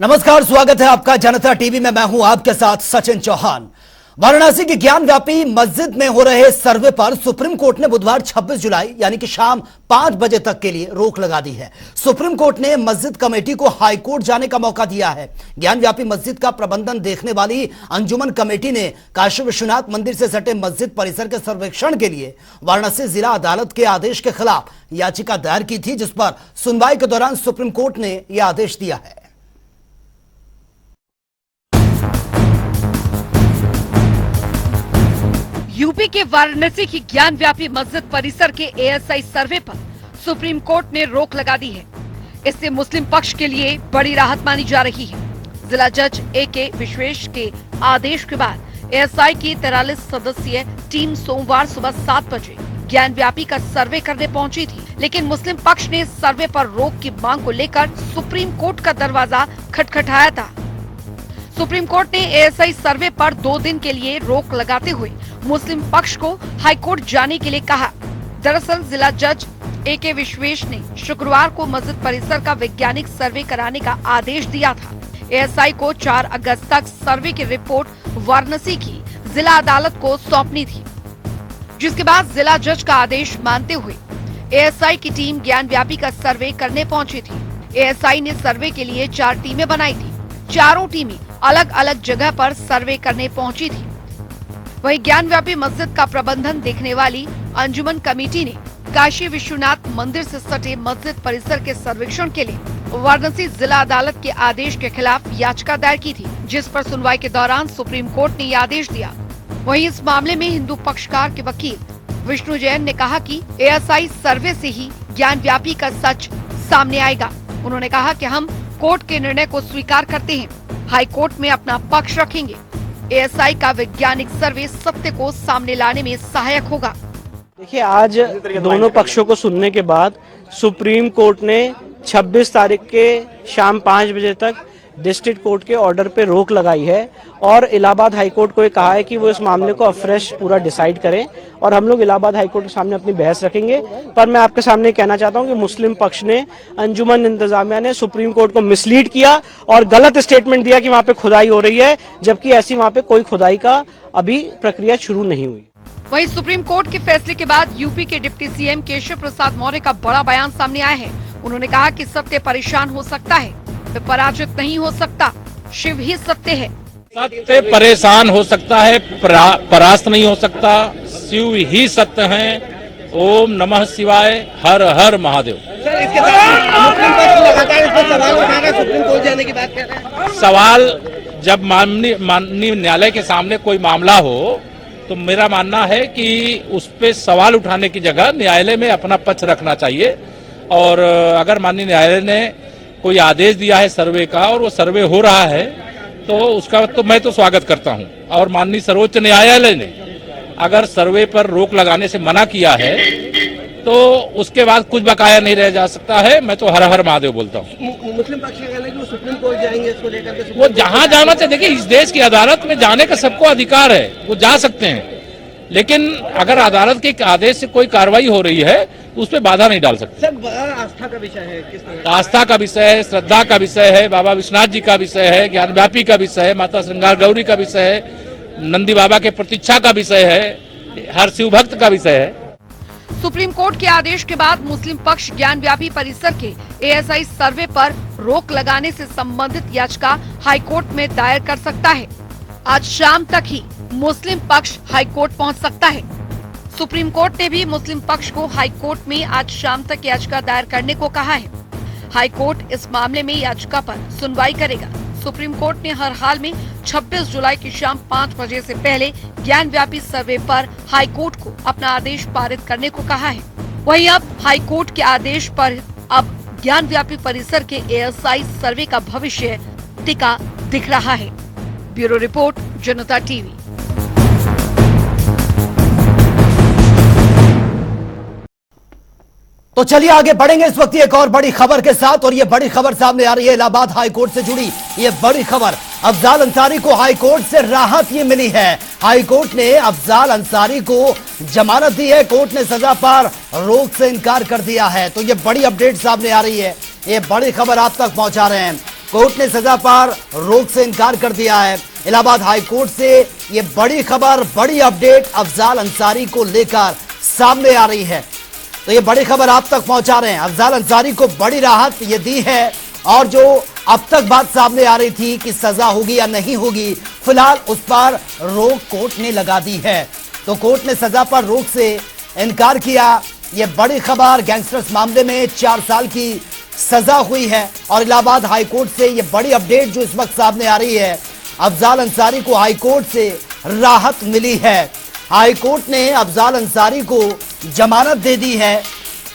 नमस्कार, स्वागत है आपका जनता टीवी में। मैं हूं आपके साथ सचिन चौहान। वाराणसी की ज्ञान व्यापी मस्जिद में हो रहे सर्वे पर सुप्रीम कोर्ट ने बुधवार 26 जुलाई यानी कि शाम 5 बजे तक के लिए रोक लगा दी है। सुप्रीम कोर्ट ने मस्जिद कमेटी को हाई कोर्ट जाने का मौका दिया है। ज्ञान व्यापी मस्जिद का प्रबंधन देखने वाली अंजुमन कमेटी ने काशी विश्वनाथ मंदिर से सटे मस्जिद परिसर के सर्वेक्षण के लिए वाराणसी जिला अदालत के आदेश के खिलाफ याचिका दायर की थी, जिस पर सुनवाई के दौरान सुप्रीम कोर्ट ने यह आदेश दिया है। यूपी के वाराणसी की ज्ञान व्यापी मस्जिद परिसर के एएसआई सर्वे पर सुप्रीम कोर्ट ने रोक लगा दी है। इससे मुस्लिम पक्ष के लिए बड़ी राहत मानी जा रही है। जिला जज ए.के. विश्वेश के आदेश के बाद एएसआई की 43 सदस्यीय टीम सोमवार सुबह 7 बजे ज्ञान व्यापी का सर्वे करने पहुंची थी, लेकिन मुस्लिम पक्ष ने सर्वे पर रोक की मांग को लेकर सुप्रीम कोर्ट का दरवाजा खटखटाया था। सुप्रीम कोर्ट ने एएसआई सर्वे पर 2 दिन के लिए रोक लगाते हुए मुस्लिम पक्ष को हाईकोर्ट जाने के लिए कहा। दरअसल जिला जज ए.के. विश्वेश ने शुक्रवार को मस्जिद परिसर का वैज्ञानिक सर्वे कराने का आदेश दिया था। एएसआई को 4 अगस्त तक सर्वे की रिपोर्ट वाराणसी की जिला अदालत को सौंपनी थी, जिसके बाद जिला जज का आदेश मानते हुए एएसआई की टीम ज्ञान व्यापी का सर्वे करने पहुंची थी। एएसआई ने सर्वे के लिए 4 टीमें बनाई थी। चारों टीमें अलग अलग जगह पर सर्वे करने पहुंची थी। वहीं ज्ञान व्यापी मस्जिद का प्रबंधन देखने वाली अंजुमन कमेटी ने काशी विश्वनाथ मंदिर से सटे मस्जिद परिसर के सर्वेक्षण के लिए वाराणसी जिला अदालत के आदेश के खिलाफ याचिका दायर की थी, जिस पर सुनवाई के दौरान सुप्रीम कोर्ट ने यह आदेश दिया। वहीं इस मामले में हिंदू पक्षकार के वकील विष्णु जैन ने कहा कि एएसआई सर्वे से ही ज्ञान व्यापी का सच सामने आएगा। उन्होंने कहा कि हम कोर्ट के निर्णय को स्वीकार करते हैं, हाई कोर्ट में अपना पक्ष रखेंगे। एएसआई का वैज्ञानिक सर्वे सत्य को सामने लाने में सहायक होगा। देखिए, आज दोनों पक्षों को सुनने के बाद सुप्रीम कोर्ट ने 26 तारीख के शाम 5 बजे तक डिस्ट्रिक्ट कोर्ट के ऑर्डर पे रोक लगाई है और इलाहाबाद हाई कोर्ट को ये कहा है कि वो इस मामले को अफ्रेश पूरा डिसाइड करें और हम लोग इलाहाबाद हाई कोर्ट के सामने अपनी बहस रखेंगे। पर मैं आपके सामने कहना चाहता हूं कि मुस्लिम पक्ष ने, अंजुमन इंतजामिया ने सुप्रीम कोर्ट को मिसलीड किया और गलत स्टेटमेंट दिया कि वहां पे खुदाई हो रही है, जबकि ऐसी वहां पे कोई खुदाई का अभी प्रक्रिया शुरू नहीं हुई। वहीं सुप्रीम कोर्ट के फैसले के बाद यूपी के डिप्टी सीएम केशव प्रसाद मौर्य का बड़ा बयान सामने आया है। उन्होंने कहा कि सत्य परेशान हो सकता है, वे पराजित नहीं हो सकता, शिव ही सत्य है। सत्य परेशान हो सकता है, परास्त नहीं हो सकता, शिव ही सत्य है। ओम नमः शिवाय, हर हर महादेव। सर, इसके साथ लगातार इस पर सवाल उठा रहे हैं, सुप्रीम कोर्ट जाने की बात कर रहे हैं। सवाल जब माननीय न्यायालय के सामने कोई मामला हो तो मेरा मानना है कि उस पे सवाल उठाने की जगह न्यायालय में अपना पक्ष रखना चाहिए। और अगर माननीय न्यायालय ने कोई आदेश दिया है सर्वे का और वो सर्वे हो रहा है तो उसका तो मैं तो स्वागत करता हूं। और माननीय सर्वोच्च न्यायालय ने अगर सर्वे पर रोक लगाने से मना किया है तो उसके बाद कुछ बकाया नहीं रह जा सकता है। मैं तो हर हर महादेव बोलता हूँ। मुस्लिम पक्ष का कहना है कि वो सुप्रीम कोर्ट जाएंगे इसको लेकर के। वो जहां जाना चाहिए, देखिए इस देश की अदालत में जाने का सबको अधिकार है, वो जा सकते हैं, लेकिन अगर अदालत के आदेश से कोई कार्रवाई हो रही है तो उस पर बाधा नहीं डाल सकते। सर, बड़ा आस्था का विषय है, किस तरह? आस्था का विषय है, श्रद्धा का विषय है, बाबा विश्वनाथ जी का विषय है, ज्ञान व्यापी का विषय है, माता श्रृंगार गौरी का विषय है, नंदी बाबा के प्रतीक्षा का विषय है, हर शिव भक्त का विषय है। सुप्रीम कोर्ट के आदेश के बाद मुस्लिम पक्ष ज्ञान व्यापी परिसर के एएसआई सर्वे पर रोक लगाने से संबंधित याचिका हाईकोर्ट में दायर कर सकता है। आज शाम तक ही मुस्लिम पक्ष हाईकोर्ट पहुंच सकता है। सुप्रीम कोर्ट ने भी मुस्लिम पक्ष को हाईकोर्ट में आज शाम तक याचिका दायर करने को कहा है। हाईकोर्ट इस मामले में याचिका पर सुनवाई करेगा। सुप्रीम कोर्ट ने हर हाल में 26 जुलाई की शाम 5 बजे से पहले ज्ञान व्यापी सर्वे पर हाईकोर्ट को अपना आदेश पारित करने को कहा है। वहीं अब हाईकोर्ट के आदेश पर अब ज्ञान व्यापी परिसर के एएसआई सर्वे का भविष्य टिका दिख रहा है। ब्यूरो रिपोर्ट, जनता टीवी। तो चलिए आगे बढ़ेंगे इस वक्त एक और बड़ी खबर के साथ, और ये बड़ी खबर सामने आ रही है इलाहाबाद हाई कोर्ट से जुड़ी। ये बड़ी खबर, अफजाल अंसारी को हाई कोर्ट से राहत ये मिली है। हाई कोर्ट ने अफजाल अंसारी को जमानत दी है। कोर्ट ने सजा पर रोक से इनकार कर दिया है। तो ये बड़ी अपडेट सामने आ रही है, ये बड़ी खबर आप तक पहुंचा रहे हैं। कोर्ट ने सजा पर रोक से इनकार कर दिया है। इलाहाबाद हाई कोर्ट से ये बड़ी खबर, बड़ी अपडेट अफजाल अंसारी को लेकर सामने आ रही है। तो ये बड़ी खबर आप तक पहुंचा रहे हैं। अफजाल अंसारी को बड़ी राहत ये दी है, और जो अब तक बात सामने आ रही थी कि सजा होगी या नहीं होगी, फिलहाल उस पर रोक कोर्ट ने लगा दी है। तो कोर्ट ने सजा पर रोक से इनकार किया। ये बड़ी खबर, गैंगस्टर्स मामले में 4 साल की सजा हुई है। और इलाहाबाद हाई कोर्ट से ये बड़ी अपडेट जो इस वक्त सामने आ रही है, अफजाल अंसारी को हाई कोर्ट से राहत मिली है। हाई कोर्ट ने अफजाल अंसारी को जमानत दे दी है।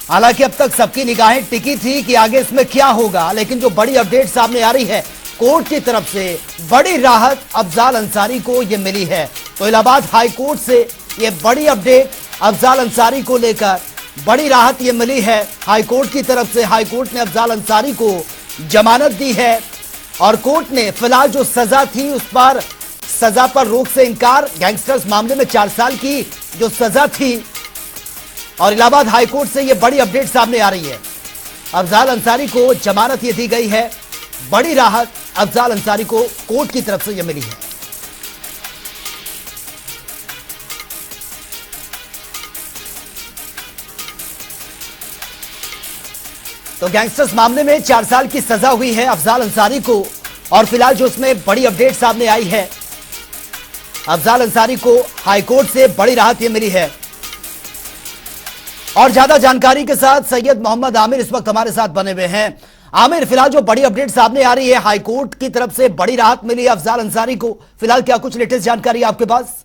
हालांकि अब तक सबकी निगाहें टिकी थी कि आगे इसमें क्या होगा, लेकिन जो बड़ी अपडेट सामने आ रही है, कोर्ट की तरफ से बड़ी राहत अफजाल अंसारी को ये मिली है। तो इलाहाबाद हाई कोर्ट से ये बड़ी अपडेट अफजाल अंसारी को लेकर बड़ी राहत ये मिली है हाई कोर्ट की तरफ से। हाई कोर्ट ने अफजाल अंसारी को जमानत दी है, और कोर्ट ने फिलहाल जो सजा थी उस पर सजा पर रोक से इनकार। गैंगस्टर्स मामले में 4 साल की जो सजा थी, और इलाहाबाद हाई कोर्ट से ये बड़ी अपडेट सामने आ रही है। अफजाल अंसारी को जमानत ये दी गई है, बड़ी राहत अफजाल अंसारी को कोर्ट की तरफ से ये मिली है। तो गैंगस्टर्स मामले में 4 साल की सजा हुई है अफजाल अंसारी को, और फिलहाल जो उसमें बड़ी अपडेट सामने आई है, अफजाल अंसारी को हाईकोर्ट से बड़ी राहत ये मिली है। और ज्यादा जानकारी के साथ सैयद मोहम्मद आमिर इस वक्त हमारे साथ बने हुए हैं। आमिर, फिलहाल जो बड़ी अपडेट सामने आ रही है, हाईकोर्ट की तरफ से बड़ी राहत मिली है अफजाल अंसारी को, फिलहाल क्या कुछ लेटेस्ट जानकारी आपके पास?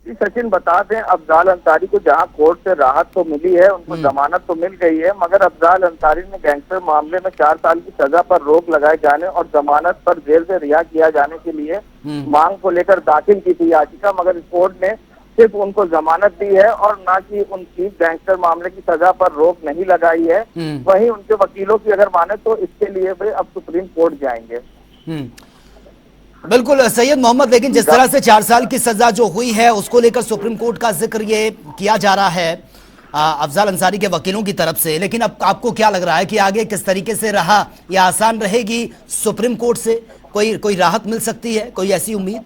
सचिन, बता दें अफजाल अंसारी को जहां कोर्ट से राहत तो मिली है, उनको जमानत तो मिल गई है, मगर अफजाल अंसारी ने गैंगस्टर मामले में 4 साल की सजा पर रोक लगाए जाने और जमानत पर जेल से रिहा किया जाने के लिए मांग को लेकर दाखिल की थी याचिका, मगर कोर्ट ने सिर्फ उनको जमानत दी है और ना कि उनकी गैंगस्टर मामले की सजा पर रोक नहीं लगाई है। वहीं उनके वकीलों की अगर माने तो इसके लिए वे अब सुप्रीम कोर्ट जाएंगे। बिल्कुल सैयद मोहम्मद, लेकिन जिस तरह से 4 साल की सजा जो हुई है उसको लेकर सुप्रीम कोर्ट का जिक्र ये किया जा रहा है अफजाल अंसारी के वकीलों की तरफ से, लेकिन अब आपको क्या लग रहा है कि आगे किस तरीके से रहा, या आसान रहेगी सुप्रीम कोर्ट से कोई राहत मिल सकती है, कोई ऐसी उम्मीद?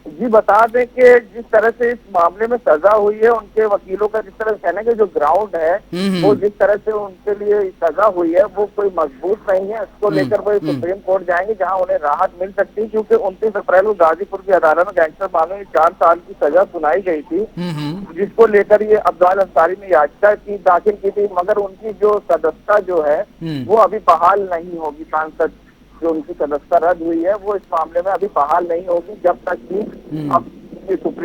जी, बता दें कि जिस तरह से इस मामले में सजा हुई है, उनके वकीलों का जिस तरह कहने के जो ग्राउंड है वो जिस तरह से उनके लिए सजा हुई है वो कोई मजबूत नहीं है। इसको लेकर वो सुप्रीम कोर्ट जाएंगे जहां उन्हें राहत मिल सकती है, क्योंकि 29 अप्रैल को गाजीपुर की अदालत में गैंगस्टर मामले में 4 साल की सजा सुनाई गई थी, जिसको लेकर ये अफजाल अंसारी ने याचिका की दाखिल की थी, मगर उनकी जो सदस्यता जो है वो अभी बहाल नहीं होगी। सांसद जो उनकी सदस्यता रद्द हुई है वो इस मामले में अभी बहाल नहीं होगी जब तक कि अब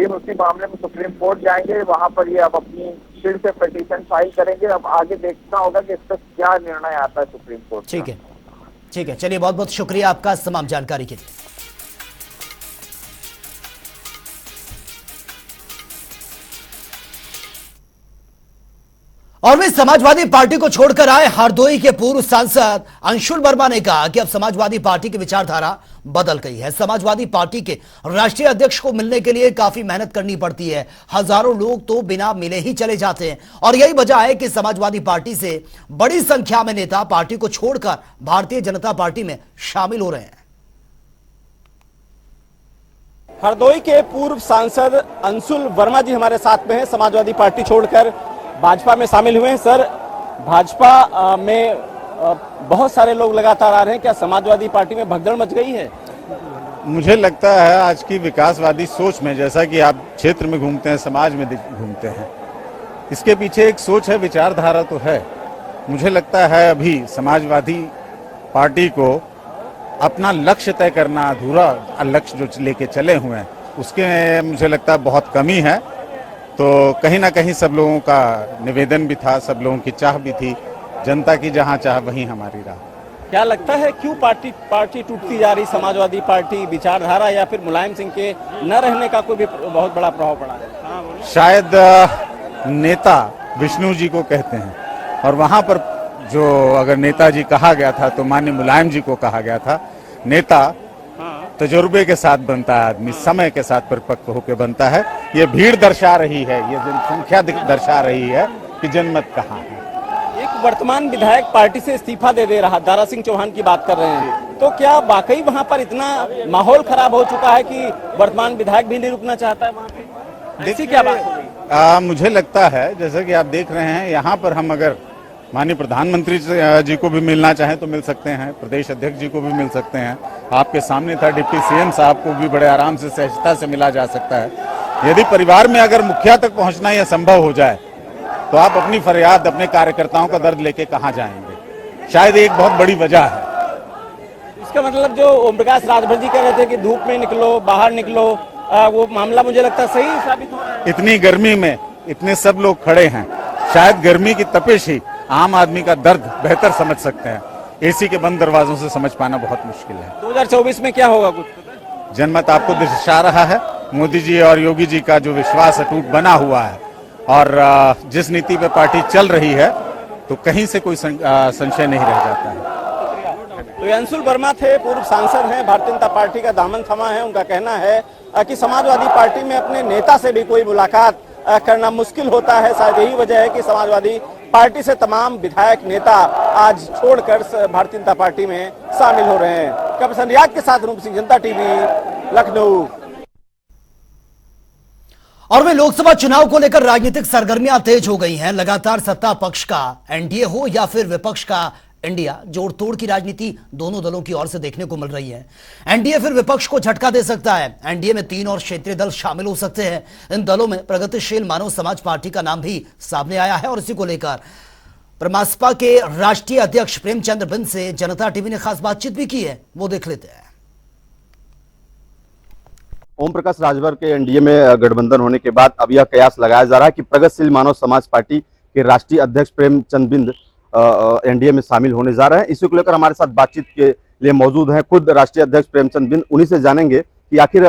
उसी मामले में सुप्रीम कोर्ट जाएंगे, वहां पर ये अब अपनी फिर से पिटीशन फाइल करेंगे। अब आगे देखना होगा कि इस पर क्या निर्णय आता है सुप्रीम कोर्ट। ठीक है, चलिए, बहुत बहुत शुक्रिया आपका तमाम जानकारी के लिए। और वे समाजवादी पार्टी को छोड़कर आए हरदोई के पूर्व सांसद अंशुल वर्मा ने कहा कि अब समाजवादी पार्टी की विचारधारा बदल गई है। समाजवादी पार्टी के राष्ट्रीय अध्यक्ष को मिलने के लिए काफी मेहनत करनी पड़ती है, हजारों लोग तो बिना मिले ही चले जाते हैं, और यही वजह है कि समाजवादी पार्टी से बड़ी संख्या में नेता पार्टी को छोड़कर भारतीय जनता पार्टी में शामिल हो रहे हैं। हरदोई के पूर्व सांसद अंशुल वर्मा जी हमारे साथ में हैं, समाजवादी पार्टी छोड़कर भाजपा में शामिल हुए हैं। सर, भाजपा में बहुत सारे लोग लगातार आ रहे हैं, क्या समाजवादी पार्टी में भगदड़ मच गई है? मुझे लगता है आज की विकासवादी सोच में, जैसा कि आप क्षेत्र में घूमते हैं, समाज में घूमते हैं, इसके पीछे एक सोच है, विचारधारा तो है। मुझे लगता है अभी समाजवादी पार्टी को अपना लक्ष्य तय करना अधूरा, लक्ष्य जो लेके चले हुए हैं उसके मुझे लगता है बहुत कमी है। तो कहीं ना कहीं सब लोगों का निवेदन भी था, सब लोगों की चाह भी थी, जनता की जहां चाह वहीं हमारी राह। क्या लगता है क्यों पार्टी टूटती जा रही, समाजवादी पार्टी विचारधारा या फिर मुलायम सिंह के न रहने का कोई भी बहुत बड़ा प्रभाव पड़ा है? शायद नेता विष्णु जी को कहते हैं, और वहां पर जो अगर नेताजी कहा गया था तो माननीय मुलायम जी को कहा गया था। नेता तजुर्बे के साथ बनता है आदमी, समय के साथ परिपक्व होकर बनता है। ये भीड़ दर्शा रही है, ये जनसंख्या दर्शा रही है कि जनमत कहाँ है। एक वर्तमान विधायक पार्टी से इस्तीफा दे रहा, दारा सिंह चौहान की बात कर रहे हैं, तो क्या वाकई वहां पर इतना माहौल खराब हो चुका है कि वर्तमान विधायक भी नहीं रुकना चाहता है वहां पे? ऐसी क्या बात हो रही? मुझे लगता है जैसे कि आप देख रहे हैं यहाँ पर हम अगर माननीय प्रधानमंत्री जी को भी मिलना चाहें तो मिल सकते हैं, प्रदेश अध्यक्ष जी को भी मिल सकते हैं, आपके सामने था डिप्टी सीएम साहब को भी बड़े आराम से सहजता से मिला जा सकता है। यदि परिवार में अगर मुखिया तक पहुंचना यह संभव हो जाए तो आप अपनी फरियाद अपने कार्यकर्ताओं का दर्द लेके कहां जाएंगे, शायद एक बहुत बड़ी वजह है। इसका मतलब जो ओम प्रकाश राजभर जी कह रहे थे कि धूप में निकलो, बाहर निकलो, वो मामला मुझे लगता है सही साबित हो रहा है। इतनी गर्मी में इतने सब लोग खड़े हैं, शायद गर्मी की तपिश ही आम आदमी का दर्द बेहतर समझ सकते हैं, एसी के बंद दरवाजों से समझ पाना बहुत मुश्किल है। 2024 में क्या होगा कुछ? जनमत आपको दर्शा रहा है, मोदी जी और योगी जी का जो विश्वास अटूट बना हुआ है और जिस नीति पे पार्टी चल रही है तो कहीं से कोई संशय नहीं रह जाता है। तो ये अंशुल वर्मा थे, पूर्व सांसद हैं, भारतीय जनता पार्टी का दामन थमा है। उनका कहना है कि समाजवादी पार्टी में अपने नेता से भी कोई मुलाकात करना मुश्किल होता है। शायद यही वजह है कि समाजवादी पार्टी से तमाम विधायक नेता आज छोड़कर भारतीय जनता पार्टी में शामिल हो रहे हैं। कैप्टन रियाज के साथ रूप सिंह, जनता टीवी, लखनऊ। और वे लोकसभा चुनाव को लेकर राजनीतिक सरगर्मियां तेज हो गई हैं। लगातार सत्ता पक्ष का एनडीए हो या फिर विपक्ष का इंडिया, जोड़ तोड़ की राजनीति दोनों दलों की ओर से देखने को मिल रही है। एनडीए फिर विपक्ष को झटका दे सकता है। एनडीए में 3 और क्षेत्रीय दल शामिल हो सकते हैं। इन दलों में प्रगतिशील मानव समाज पार्टी का नाम भी सामने आया है और इसी को लेकर प्रमासपा के राष्ट्रीय अध्यक्ष प्रेमचंद्र बिंद से जनता टीवी ने खास बातचीत भी की है, वो देख लेते हैं। ओम प्रकाश राजभर के एनडीए में गठबंधन होने के बाद अब यह कयास लगाया जा रहा है कि प्रगतिशील मानव समाज पार्टी के राष्ट्रीय अध्यक्ष प्रेमचंद्र बिंद एनडीए में शामिल होने जा रहे हैं। इसी को लेकर हमारे साथ बातचीत के लिए मौजूद हैं खुद राष्ट्रीय अध्यक्ष प्रेमचंद्र बिंद। उन्हीं से जानेंगे कि आखिर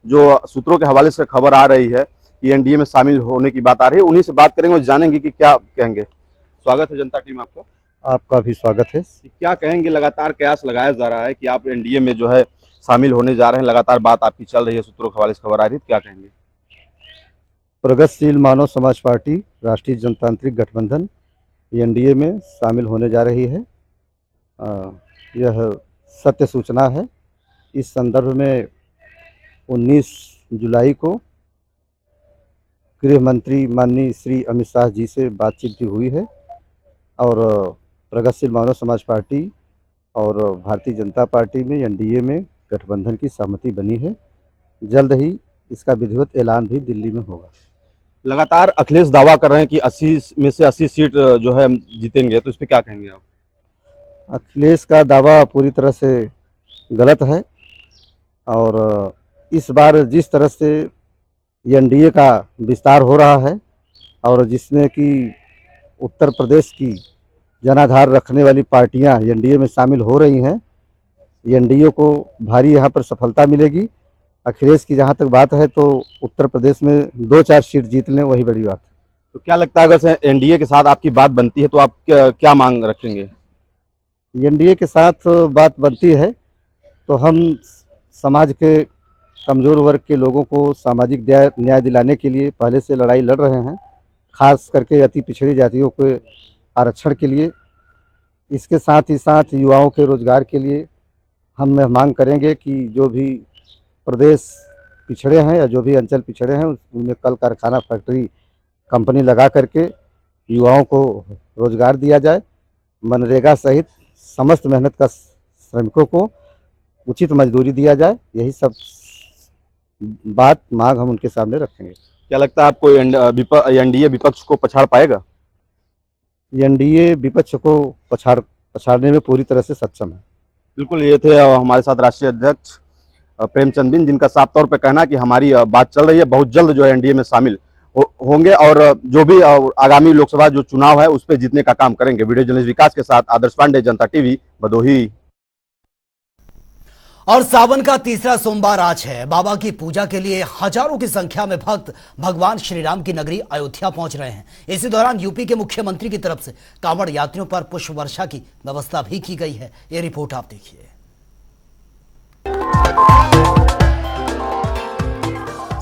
जो सूत्रों के हवाले से खबर आ रही है कि एनडीए में शामिल होने की बात आ रही है, उन्हीं से बात करेंगे और जानेंगे कि क्या कहेंगे। स्वागत है जनता टीवी में आपको। आपका भी स्वागत है। क्या कहेंगे, लगातार कयास लगाया जा रहा है कि आप एनडीए में जो है शामिल होने जा रहे हैं, लगातार बात आपकी चल रही है, सूत्रों के हवाले से खबर आ रही है, क्या कहेंगे? प्रगतिशील मानव समाज पार्टी राष्ट्रीय जनतांत्रिक गठबंधन एनडीए में शामिल होने जा रही है। यह सत्य सूचना है। इस संदर्भ में 19 जुलाई को गृह मंत्री माननीय श्री अमित शाह जी से बातचीत भी हुई है और प्रगतिशील मानव समाज पार्टी और भारतीय जनता पार्टी में एनडीए में गठबंधन की सहमति बनी है। जल्द ही इसका विधिवत ऐलान भी दिल्ली में होगा। लगातार अखिलेश दावा कर रहे हैं कि 80 में से 80 सीट जो है जीतेंगे, तो इस पे क्या कहेंगे आप? अखिलेश का दावा पूरी तरह से गलत है और इस बार जिस तरह से एनडीए का विस्तार हो रहा है और जिसमें कि उत्तर प्रदेश की जनाधार रखने वाली पार्टियां एनडीए में शामिल हो रही हैं, एनडीए को भारी यहाँ पर सफलता मिलेगी। अखिलेश की जहाँ तक बात है तो उत्तर प्रदेश में 2-4 सीट जीत लें, वही बड़ी बात है। तो क्या लगता है अगर एनडीए के साथ आपकी बात बनती है तो आप क्या मांग रखेंगे? एनडीए के साथ बात बनती है तो हम समाज के कमज़ोर वर्ग के लोगों को सामाजिक न्याय दिलाने के लिए पहले से लड़ाई लड़ रहे हैं, खास करके अति पिछड़ी जातियों के आरक्षण के लिए। इसके साथ ही साथ युवाओं के रोजगार के लिए हम मांग करेंगे कि जो भी प्रदेश पिछड़े हैं या जो भी अंचल पिछड़े हैं उनमें कल कारखाना, फैक्ट्री, कंपनी लगा करके युवाओं को रोजगार दिया जाए। मनरेगा सहित समस्त मेहनत का श्रमिकों को उचित मजदूरी दिया जाए। यही सब बात मांग हम उनके सामने रखेंगे। क्या लगता है आपको एनडीए विपक्ष को पछाड़ पाएगा? एनडीए विपक्ष को पछाड़ने में पूरी तरह से सक्षम है। बिल्कुल, ये थे हमारे साथ राष्ट्रीय अध्यक्ष प्रेमचंद्र बिंद, जिनका साफ तौर पे कहना कि हमारी बात चल रही है, बहुत जल्द जो है एनडीए में शामिल होंगे और जो भी आगामी लोकसभा जो चुनाव है उस पर जीतने का काम करेंगे। वीडियो जर्नलिस्ट विकास के साथ आदर्श पांडे, जनता टीवी, भदोही। और सावन का तीसरा सोमवार आज है। बाबा की पूजा के लिए हजारों की संख्या में भक्त भगवान श्री राम की नगरी अयोध्या पहुंच रहे हैं। इसी दौरान यूपी के मुख्यमंत्री की तरफ से कांवड़ यात्रियों पर पुष्प वर्षा की व्यवस्था भी की गई है। ये रिपोर्ट आप देखिए।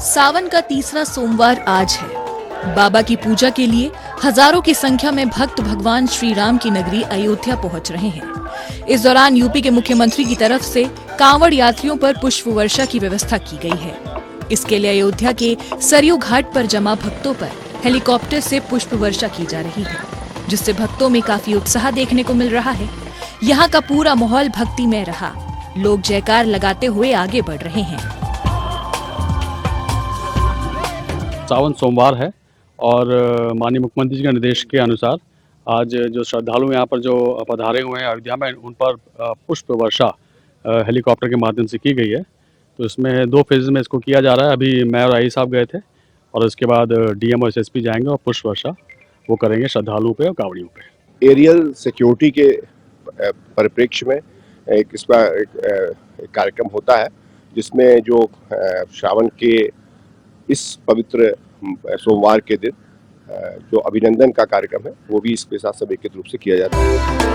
सावन का तीसरा सोमवार आज है। बाबा की पूजा के लिए हजारों की संख्या में भक्त भगवान श्री राम की नगरी अयोध्या पहुंच रहे हैं। इस दौरान यूपी के मुख्यमंत्री की तरफ से कांवड़ यात्रियों पर पुष्प वर्षा की व्यवस्था की गई है। इसके लिए अयोध्या के सरयू घाट पर जमा भक्तों पर हेलीकॉप्टर से पुष्प वर्षा की जा रही है, जिससे भक्तों में काफी उत्साह देखने को मिल रहा है। यहाँ का पूरा माहौल भक्तिमय रहा। लोग जयकार लगाते हुए आगे बढ़ रहे हैं। सावन सोमवार है और माननीय मुख्यमंत्री जी के निर्देश के अनुसार आज जो श्रद्धालु यहाँ पर जो पधारे हुए हैं अयोध्या में, उन पर पुष्प वर्षा हेलीकॉप्टर के माध्यम से की गई है। तो इसमें 2 फेज में इसको किया जा रहा है। अभी मैं और आई साहब गए थे और उसके बाद डीएम और एसएसपी जाएंगे और पुष्प वर्षा वो करेंगे श्रद्धालुओं पे और कांवड़ियों पे। एरियल सिक्योरिटी के परिप्रेक्ष्य में इसका एक कार्यक्रम होता है, जिसमें जो श्रावण के इस पवित्र सोमवार के दिन जो अभिनंदन का कार्यक्रम है वो भी इसके साथ समेकित रूप से किया जाता है।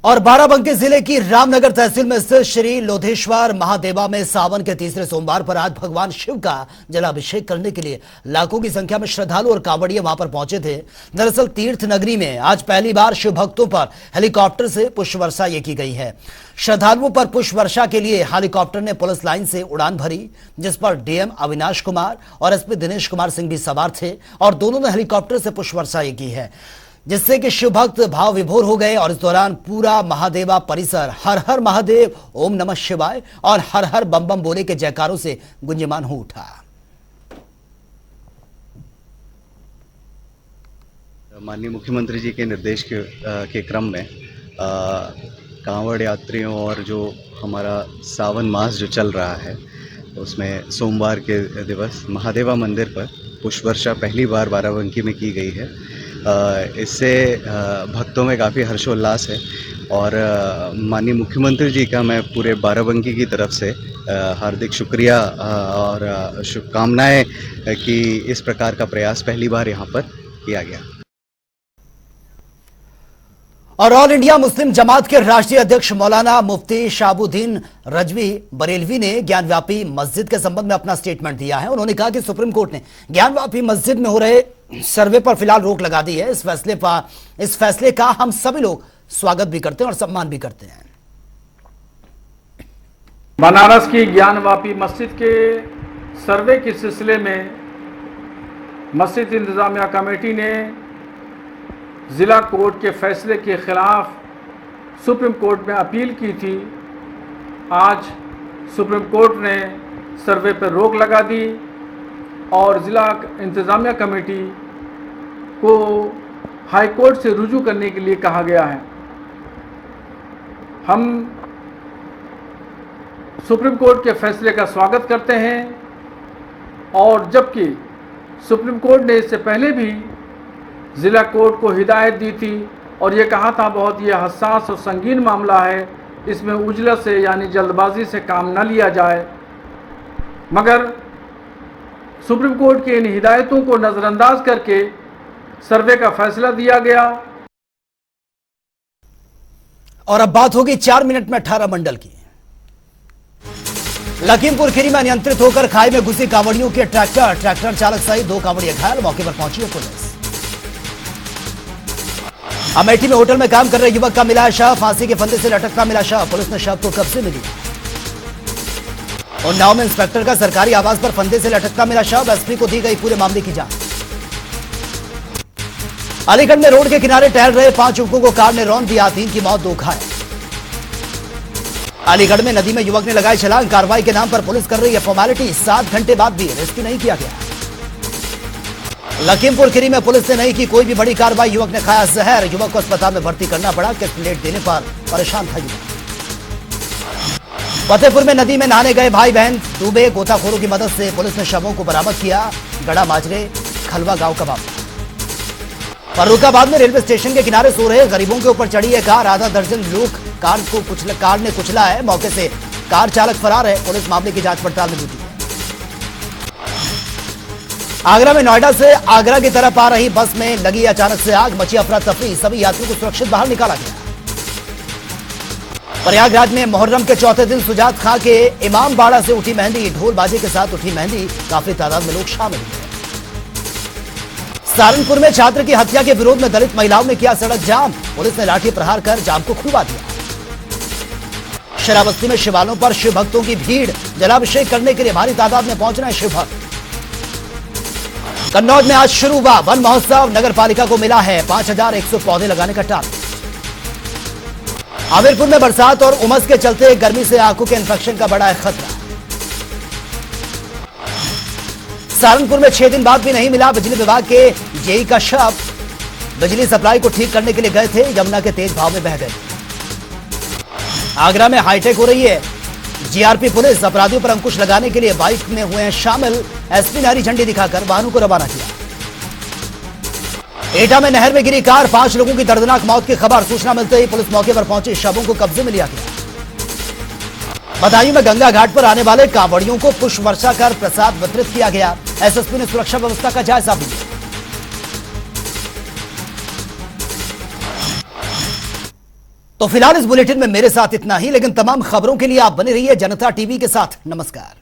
और बाराबंकी जिले की रामनगर तहसील में स्थित श्री लोधेश्वर महादेवा में सावन के तीसरे सोमवार पर आज भगवान शिव का जलाभिषेक करने के लिए लाखों की संख्या में श्रद्धालु और कांवड़िए वहां पर पहुंचे थे। दरअसल तीर्थ नगरी में आज पहली बार शिव भक्तों पर हेलीकॉप्टर से पुष्प वर्षा ये की गई है। श्रद्धालुओं पर पुष्प वर्षा के लिए हेलीकॉप्टर ने पुलिस लाइन से उड़ान भरी, जिस पर डीएम अविनाश कुमार और एसपी दिनेश कुमार सिंह भी सवार थे और दोनों ने हेलीकॉप्टर से पुष्प वर्षा ये की है, जिससे कि शिव भक्त भाव विभोर हो गए। और इस दौरान पूरा महादेवा परिसर हर हर महादेव, ओम नमः शिवाय और हर हर बम बम बोले के जयकारों से गुंजयमान हो उठा। माननीय मुख्यमंत्री जी के निर्देश के क्रम में कांवड़ यात्रियों और जो हमारा सावन मास जो चल रहा है, उसमें सोमवार के दिवस महादेवा मंदिर पर पुष्प वर्षा पहली बार बाराबंकी में की गई है। इससे भक्तों में काफ़ी हर्षोल्लास है और माननीय मुख्यमंत्री जी का मैं पूरे बाराबंकी की तरफ से हार्दिक शुक्रिया और शुभकामनाएं कि इस प्रकार का प्रयास पहली बार यहाँ पर किया गया। और ऑल इंडिया मुस्लिम जमात के राष्ट्रीय अध्यक्ष मौलाना मुफ्ती शाहबुद्दीन रजवी बरेलवी ने ज्ञानव्यापी मस्जिद के संबंध में अपना स्टेटमेंट दिया है। उन्होंने कहा कि सुप्रीम कोर्ट ने ज्ञानव्यापी मस्जिद में हो रहे सर्वे पर फिलहाल रोक लगा दी है। इस फैसले का हम सभी लोग स्वागत भी करते हैं और सम्मान भी करते हैं। बनारस की ज्ञानव्यापी मस्जिद के सर्वे के सिलसिले में मस्जिद इंतजामिया कमेटी ने जिला कोर्ट के फैसले के खिलाफ सुप्रीम कोर्ट में अपील की थी। आज सुप्रीम कोर्ट ने सर्वे पर रोक लगा दी और जिला इंतजामिया कमेटी को हाई कोर्ट से रुजू करने के लिए कहा गया है। हम सुप्रीम कोर्ट के फैसले का स्वागत करते हैं और जबकि सुप्रीम कोर्ट ने इससे पहले भी जिला कोर्ट को हिदायत दी थी और ये कहा था बहुत ये हसास और संगीन मामला है, इसमें उजलत से यानी जल्दबाजी से काम न लिया जाए, मगर सुप्रीम कोर्ट की इन हिदायतों को नजरअंदाज करके सर्वे का फैसला दिया गया। और अब बात होगी 4 मिनट में 18 मंडल की। लखीमपुर खीरी में अनियंत्रित होकर खाई में घुसी कांवड़ियों के ट्रैक्टर चालक सहित 2 कांवड़िए घायल, मौके पर पहुंची है पुलिस। अमेठी में होटल में काम कर रहे युवक का मिला शव, फांसी के फंदे से लटकता मिला शव, पुलिस ने शव को कब्जे में लिया। उन्नाव में इंस्पेक्टर का सरकारी आवास पर फंदे से लटकता मिला शव, एसपी को दी गई पूरे मामले की जांच। अलीगढ़ में रोड के किनारे टहल रहे 5 युवकों को कार ने रौंद दिया, 3 की मौत, 2 घायल। अलीगढ़ में नदी में युवक ने लगाई छलांग, कार्रवाई के नाम पर पुलिस कर रही है फॉर्मेलिटी, 7 घंटे बाद भी रेस्क्यू नहीं किया गया। लखीमपुर खीरी में पुलिस ने नहीं की कोई भी बड़ी कार्रवाई, युवक ने खाया जहर, युवक को अस्पताल में भर्ती करना पड़ा, किस्त लेट देने पर परेशान था युवक। फतेहपुर में नदी में नहाने गए भाई बहन डूबे, गोताखोरों की मदद से पुलिस ने शवों को बरामद किया। गड़ा माजरे खलवा गांव का मामला। फर्रुखाबाद में रेलवे स्टेशन के किनारे सो रहे गरीबों के ऊपर चढ़ी है कार, आधा दर्जन लोग कार ने कुचला है, मौके से कार चालक फरार है, पुलिस मामले की जांच पड़ताल में जुटी है। आगरा में नोएडा से आगरा की तरफ आ रही बस में लगी अचानक से आग, मची अफरा तफरी, सभी यात्रियों को सुरक्षित बाहर निकाला गया। प्रयागराज में मुहर्रम के चौथे दिन सुजात खां के इमाम बाड़ा से उठी मेहंदी, ढोल बाजे के साथ उठी मेहंदी, काफी तादाद में लोग शामिल हुए। सहारनपुर में छात्र की हत्या के विरोध में दलित महिलाओं ने किया सड़क जाम, पुलिस ने लाठी प्रहार कर जाम को खुलवा दिया। श्रावस्ती में शिवालयों पर शिव भक्तों की भीड़, जलाभिषेक करने के लिए भारी तादाद में पहुंच रहे हैं शिव भक्त। कन्नौज में आज शुरू हुआ वन महोत्सव, नगर पालिका को मिला है 5100 पौधे लगाने का टारगेट। आमिरपुर में बरसात और उमस के चलते गर्मी से आंखों के इंफेक्शन का बड़ा है खतरा। सहारनपुर में 6 दिन बाद भी नहीं मिला बिजली विभाग के जेई का शव, बिजली सप्लाई को ठीक करने के लिए गए थे, यमुना के तेज भाव में बह गए। आगरा में हाईटेक हो रही है, जीआरपी पुलिस अपराधियों पर अंकुश लगाने के लिए बाइक में हुए हैं शामिल, एसपी ने हरी झंडी दिखाकर वाहनों को रवाना किया। एटा में नहर में गिरी कार, 5 लोगों की दर्दनाक मौत की खबर, सूचना मिलते ही पुलिस मौके पर पहुंची, शवों को कब्जे में लिया गया। बदायूं में गंगा घाट पर आने वाले कांवड़ियों को पुष्प वर्षा कर प्रसाद वितरित किया गया, एसएसपी ने सुरक्षा व्यवस्था का जायजा भी लिया। तो फिलहाल इस बुलेटिन में मेरे साथ इतना ही, लेकिन तमाम खबरों के लिए आप बने रहिए जनता टीवी के साथ। नमस्कार।